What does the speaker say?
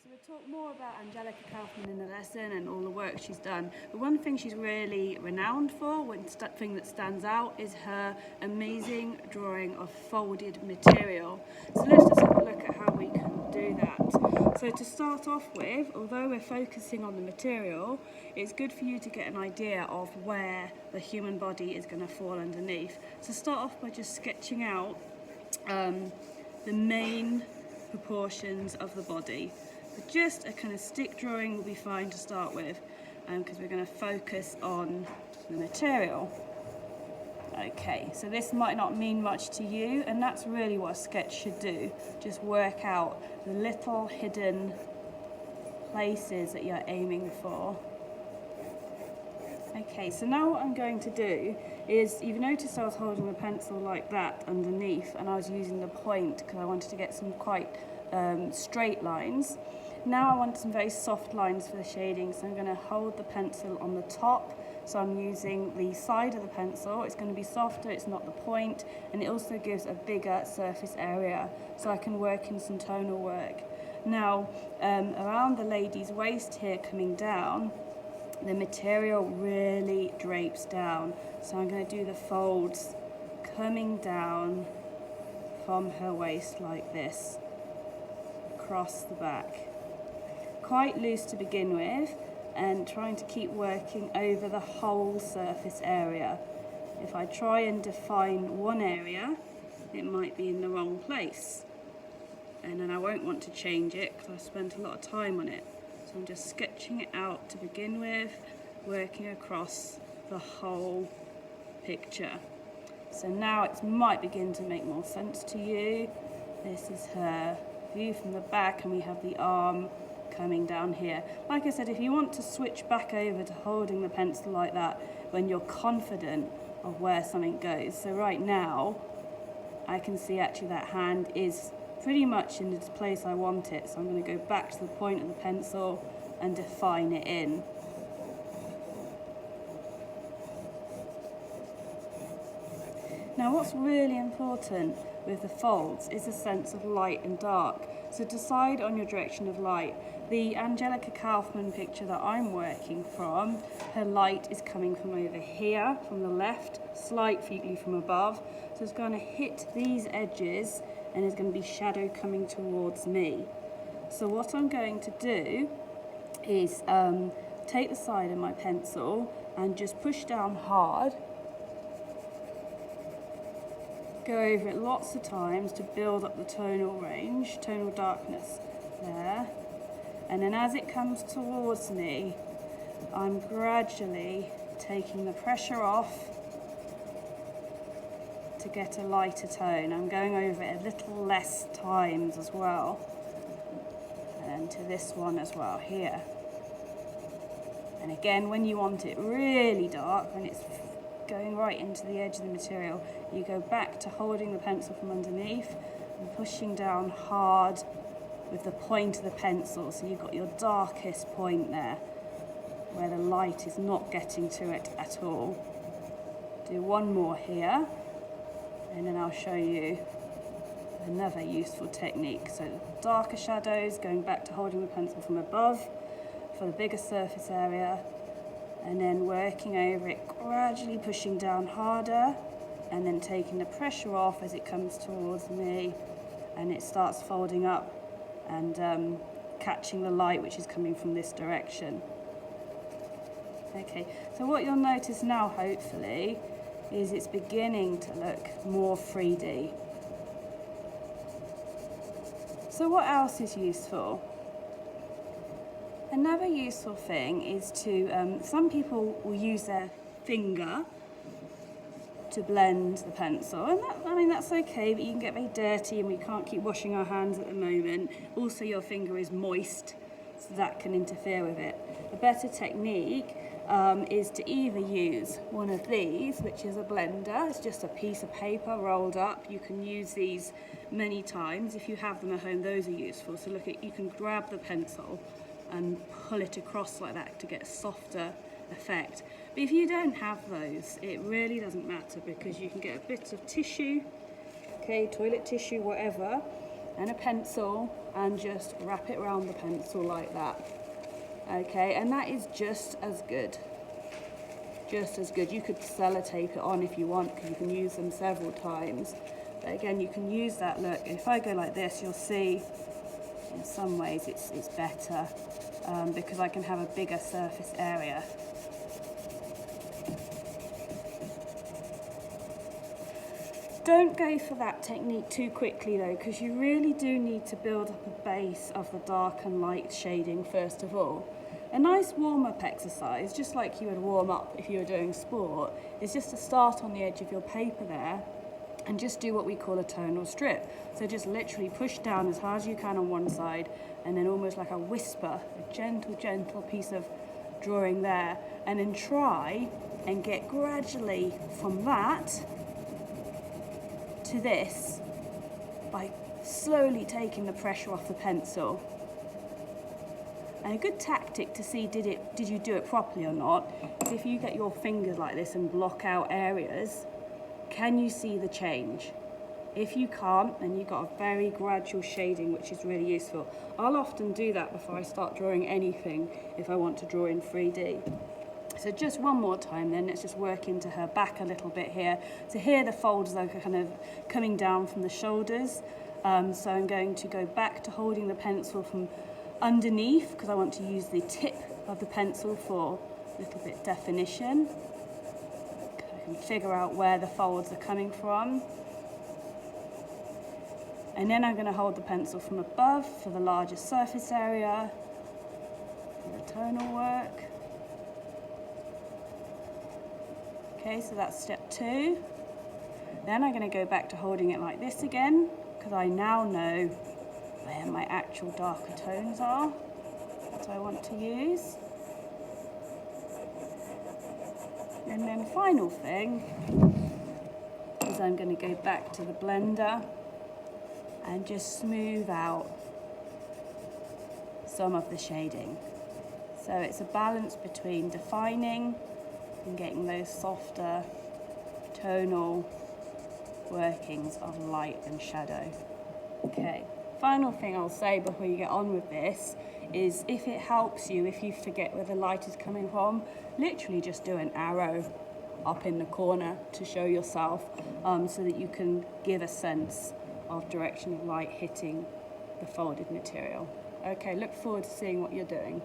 So we'll talk more about Angelica Kaufman in the lesson and all the work she's done. But one thing she's really renowned for, one thing that stands out, is her amazing drawing of folded material. So let's just have a look at how we can do that. So to start off with, although we're focusing on the material, it's good for you to get an idea of where the human body is going to fall underneath. So start off by just sketching out the main proportions of the body. But just a kind of stick drawing will be fine to start with, because we're going to focus on the material. Okay, so this might not mean much to you, and that's really what a sketch should do. Just work out the little hidden places that you're aiming for. Okay, so now what I'm going to do is, you've noticed I was holding the pencil like that underneath, and I was using the point because I wanted to get some quite straight lines. Now I want some very soft lines for the shading, so I'm going to hold the pencil on the top. So I'm using the side of the pencil. It's going to be softer, it's not the point, and it also gives a bigger surface area, so I can work in some tonal work. Now, around the lady's waist here coming down, the material really drapes down. So I'm going to do the folds coming down from her waist like this, across the back. Quite loose to begin with, and trying to keep working over the whole surface area. If I try and define one area, it might be in the wrong place, and then I won't want to change it because I spent a lot of time on it. So I'm just sketching it out to begin with, working across the whole picture. So now it might begin to make more sense to you. This is her view from the back, and we have the arm coming down here. Like I said, if you want to switch back over to holding the pencil like that when you're confident of where something goes. So right now I can see actually that hand is pretty much in the place I want it, so I'm going to go back to the point of the pencil and define it in. Now what's really important with the folds is a sense of light and dark. So decide on your direction of light. The Angelica Kaufman picture that I'm working from, her light is coming from over here, from the left, slightly from above. So it's going to hit these edges, and there's going to be shadow coming towards me. So what I'm going to do is take the side of my pencil and just push down hard. Go over it lots of times to build up the tonal range, tonal darkness there. And then as it comes towards me, I'm gradually taking the pressure off to get a lighter tone. I'm going over it a little less times as well. And to this one as well here. And again, when you want it really dark, when it's going right into the edge of the material, you go back to holding the pencil from underneath and pushing down hard with the point of the pencil, so you've got your darkest point there where the light is not getting to it at all. Do one more here, and then I'll show you another useful technique. So darker shadows, going back to holding the pencil from above for the bigger surface area, and then working over it, gradually pushing down harder, and then taking the pressure off as it comes towards me, and it starts folding up and catching the light which is coming from this direction. Okay, so what you'll notice now, hopefully, is it's beginning to look more 3D. So what else is useful? Another useful thing is to, some people will use their finger to blend the pencil, and that's okay, but you can get very dirty and we can't keep washing our hands at the moment. Also, your finger is moist, so that can interfere with it. A better technique is to either use one of these, which is a blender. It's just a piece of paper rolled up. You can use these many times. If you have them at home, those are useful. So look, you can grab the pencil and pull it across like that to get a softer effect. But if you don't have those, it really doesn't matter, because you can get a bit of tissue, okay, toilet tissue, whatever, and a pencil and just wrap it around the pencil like that. Okay, and that is just as good. Just as good. You could sellotape it on if you want, because you can use them several times. But again, you can use that look. If I go like this, you'll see in some ways it's better because I can have a bigger surface area. Don't go for that technique too quickly though, because you really do need to build up a base of the dark and light shading first of all. A nice warm-up exercise, just like you would warm up if you were doing sport, is just to start on the edge of your paper there and just do what we call a tonal strip. So just literally push down as hard as you can on one side, and then almost like a whisper, a gentle piece of drawing there, and then try and get gradually from that to this by slowly taking the pressure off the pencil. And a good tactic to see did you do it properly or not is if you get your fingers like this and block out areas, can you see the change? If you can't, then you've got a very gradual shading, which is really useful. I'll often do that before I start drawing anything if I want to draw in 3D. So just one more time then, let's just work into her back a little bit here. So here the folds are kind of coming down from the shoulders. So I'm going to go back to holding the pencil from underneath because I want to use the tip of the pencil for a little bit definition. I can figure out where the folds are coming from. And then I'm going to hold the pencil from above for the larger surface area, for the tonal work. Okay, so that's step 2. Then I'm going to go back to holding it like this again, because I now know where my actual darker tones are that I want to use. And then final thing is I'm going to go back to the blender and just smooth out some of the shading. So it's a balance between defining and getting those softer tonal workings of light and shadow. Okay, final thing I'll say before you get on with this is if it helps you, if you forget where the light is coming from, literally just do an arrow up in the corner to show yourself so that you can give a sense of direction of light hitting the folded material. Okay, look forward to seeing what you're doing.